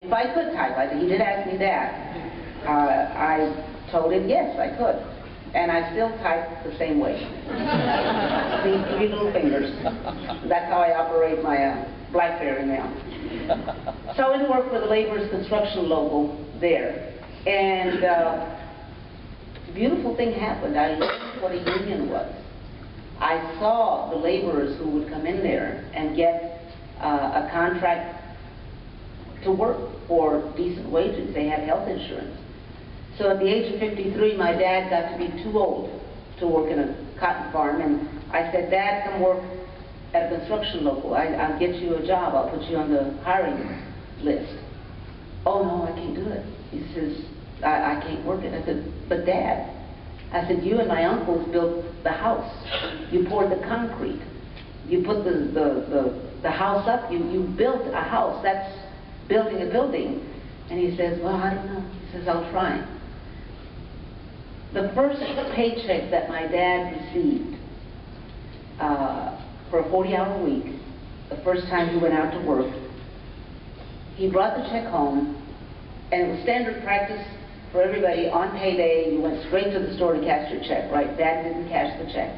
If I could type, he did ask me that. I told him yes, I could. And I still type the same way. These three little fingers. That's how I operate my BlackBerry now. So I went to work for the Laborers Construction local there. And a beautiful thing happened. I learned what a union was. I saw the laborers who would come in there and get a contract to work for decent wages. They had health insurance. So at the age of 53, my dad got to be too old to work in a cotton farm, and I said, Dad, come work at a construction local. I'll get you a job. I'll put you on the hiring list. Oh, no, I can't do it. He says, I can't work it. I said, but Dad, I said, you and my uncles built the house. You poured the concrete. You put the house up. You built a house. That's building a building. And he says, well, I don't know. He says, I'll try. The first paycheck that my dad received for a 40-hour week, the first time he went out to work, he brought the check home, and it was standard practice for everybody. On payday, you went straight to the store to cash your check, right? Dad didn't cash the check.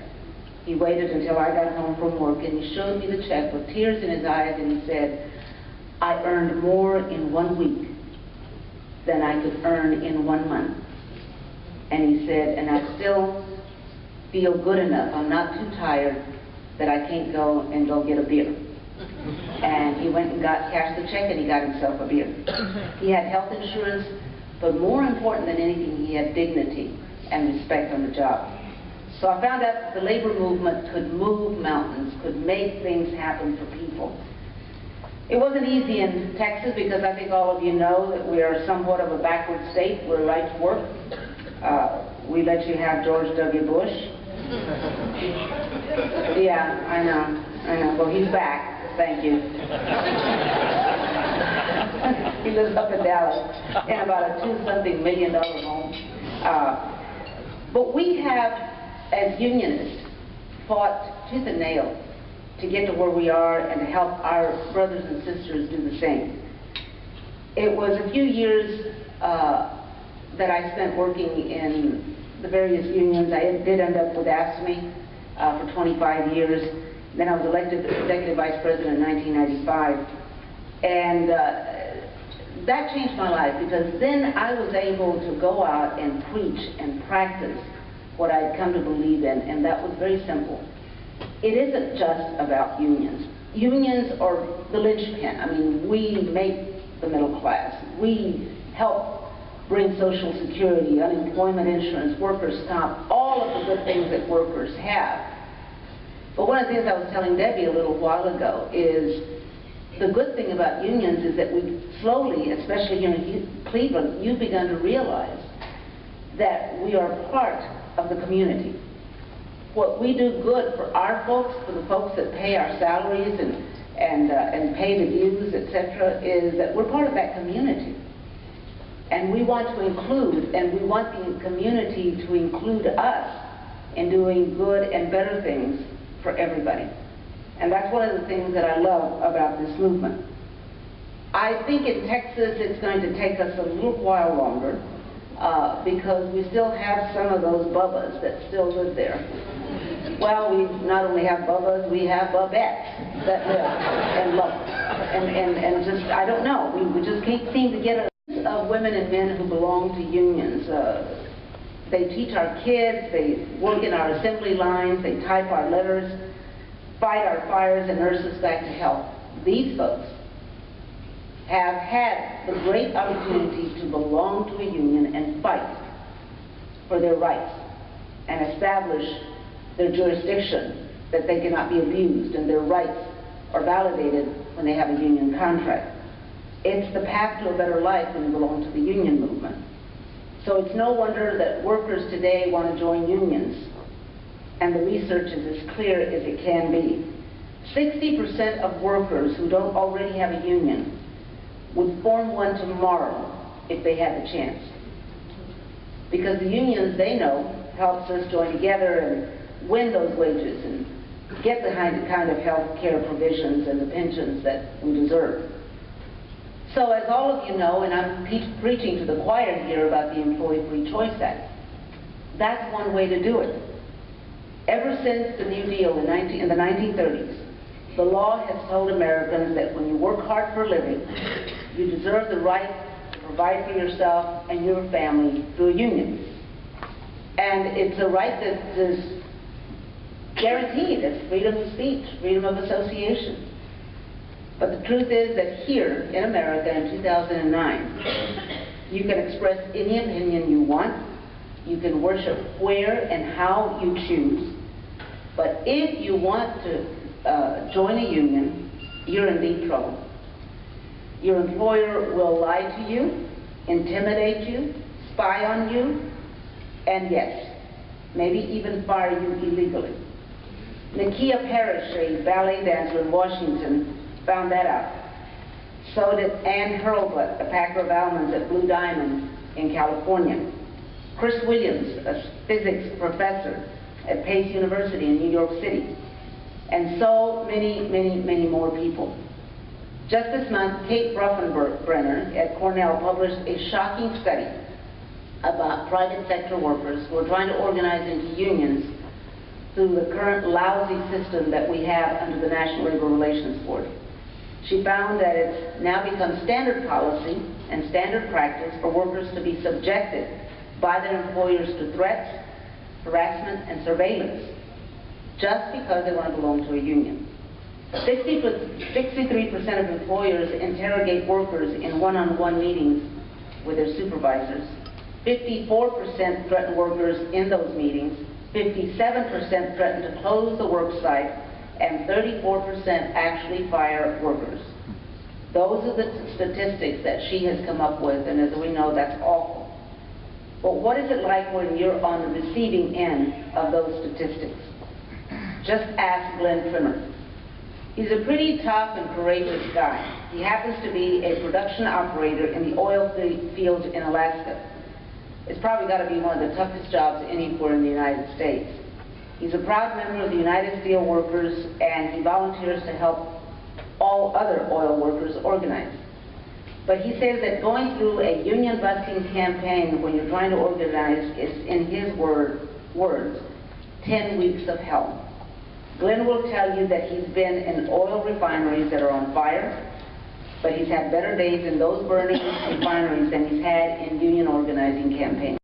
He waited until I got home from work, and he showed me the check with tears in his eyes, and he said, I earned more in 1 week than I could earn in 1 month. And he said, and I still feel good enough. I'm not too tired that I can't go and get a beer. And he went and cashed the check, and he got himself a beer. He had health insurance, but more important than anything, he had dignity and respect on the job. So I found out that the labor movement could move mountains, could make things happen for people. It wasn't easy in Texas, because I think all of you know that we are somewhat of a backward state. We're right to work. We let you have George W. Bush. Yeah, I know. Well, he's back. Thank you. He lives up in Dallas in about a $2-something million home. But we have, as unionists, fought tooth and nail to get to where we are and to help our brothers and sisters do the same. It was a few years that I spent working in the various unions. I did end up with AFSCIO for 25 years. Then I was elected Executive Vice President in 1995. And that changed my life, because then I was able to go out and preach and practice what I'd come to believe in, and that was very simple. It isn't just about unions. Unions are the linchpin. I mean, we make the middle class. We help bring Social Security, unemployment insurance, workers' comp, all of the good things that workers have. But one of the things I was telling Debbie a little while ago is the good thing about unions is that we slowly, especially here in Cleveland, you've begun to realize that we are part of the community. What we do good for our folks, for the folks that pay our salaries and pay the dues, etc., is that we're part of that community. And we want to include, and we want the community to include us in doing good and better things for everybody. And that's one of the things that I love about this movement. I think in Texas it's going to take us a little while longer because we still have some of those bubbas that still live there. Well, we not only have bubbas, we have bubettes that live and love. And just, I don't know, we just can't seem to get of women and men who belong to unions. They teach our kids, they work in our assembly lines, they type our letters, fight our fires, and nurse us back to health. These folks have had the great opportunity to belong to a union and fight for their rights and establish their jurisdiction, that they cannot be abused and their rights are validated when they have a union contract. It's the path to a better life when you belong to the union movement. So it's no wonder that workers today want to join unions, and the research is as clear as it can be. 60% of workers who don't already have a union would form one tomorrow if they had the chance. Because the unions, they know, helps us join together and win those wages and get the kind of health care provisions and the pensions that we deserve. So as all of you know, and I'm preaching to the choir here about the Employee Free Choice Act, that's one way to do it. Ever since the New Deal in the 1930s, the law has told Americans that when you work hard for a living, you deserve the right to provide for yourself and your family through a union. And it's a right that is guaranteed. It's freedom of speech, freedom of association. But the truth is that here in America in 2009, you can express any opinion you want. You can worship where and how you choose. But if you want to join a union, you're in deep trouble. Your employer will lie to you, intimidate you, spy on you, and yes, maybe even fire you illegally. Nakia Parrish, a ballet dancer in Washington, found that out. So did Ann Hurlbut, a packer of almonds at Blue Diamond in California. Chris Williams, a physics professor at Pace University in New York City. And so many, many, many more people. Just this month, Kate Bruffenbrenner at Cornell published a shocking study about private sector workers who are trying to organize into unions through the current lousy system that we have under the National Labor Relations Board. She found that it's now become standard policy and standard practice for workers to be subjected by their employers to threats, harassment, and surveillance just because they want to belong to a union. 63% of employers interrogate workers in one-on-one meetings with their supervisors. 54% threaten workers in those meetings. 57% threaten to close the work site, and 34% actually fire workers. Those are the statistics that she has come up with, and as we know, that's awful. But what is it like when you're on the receiving end of those statistics? Just ask Glenn Trimmer. He's a pretty tough and courageous guy. He happens to be a production operator in the oil fields in Alaska. It's probably got to be one of the toughest jobs anywhere in the United States. He's a proud member of the United Steelworkers, and he volunteers to help all other oil workers organize. But he says that going through a union-busting campaign when you're trying to organize is, in his words, 10 weeks of hell. Glenn will tell you that he's been in oil refineries that are on fire, but he's had better days in those burning refineries than he's had in union organizing campaigns.